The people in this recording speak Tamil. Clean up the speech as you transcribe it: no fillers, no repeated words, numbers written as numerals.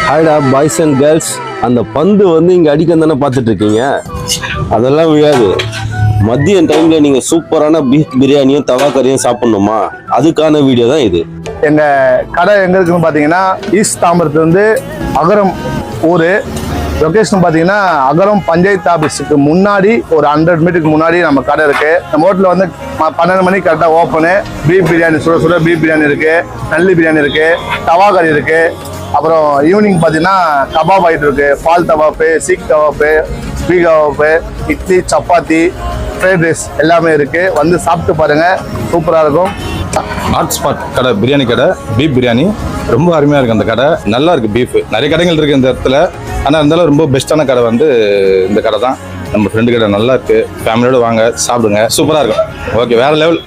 ஹாய்டா பாய்ஸ் அண்ட் கேர்ள்ஸ். அந்த பந்து வந்து இங்கே அடிக்க தானே பார்த்துட்டு இருக்கீங்க. அதெல்லாம் விழாது. மதிய டைம்ல நீங்க சூப்பரான பீஃப் பிரியாணியும் தவா கறியும் சாப்பிடணுமா, அதுக்கான வீடியோ தான் இது. எங்க கடை எங்க இருக்குன்னு பாத்தீங்கன்னா ஈஸ்ட் தாம்பரத்துல இருந்து அகரம் ஊரு. லொகேஷன் பாத்தீங்கன்னா அகரம் பஞ்சாயத்து ஆபீஸுக்கு முன்னாடி ஒரு 100 மீட்டருக்கு முன்னாடி நம்ம கடை இருக்கு. நம்ம ஹோட்டலில் வந்து 12 மணிக்கு கரெக்டாக ஓப்பனு. பீஃப் பிரியாணி சுட சுட பீஃப் பிரியாணி இருக்கு, நல்லி பிரியாணி இருக்கு, தவா கறி இருக்கு. அப்புறம் ஈவினிங் பார்த்தீங்கன்னா கபாப் ஐட்டம் இருக்கு, பால் தவாப்பு, சீக் தவாப்பு, பீ கவாப்பு, இட்லி, சப்பாத்தி, ஃப்ரைட் ரைஸ் எல்லாமே இருக்கு. வந்து சாப்பிட்டு பாருங்க, சூப்பராக இருக்கும். ஹாட் ஸ்பாட் கடை, பிரியாணி கடை, பீஃப் பிரியாணி ரொம்ப அருமையாக இருக்குது. அந்த கடை நல்லா இருக்குது. பீஃப் நிறைய கடைகள் இருக்குது இந்த இடத்துல, ஆனால் இருந்தாலும் ரொம்ப பெஸ்ட்டான கடை வந்து இந்த கடை தான். நம்ம ஃப்ரெண்டு கடை நல்லா இருக்குது. ஃபேமிலியோடு வாங்க, சாப்பிடுங்க, சூப்பராக இருக்கும். ஓகே, வேறு லெவல்.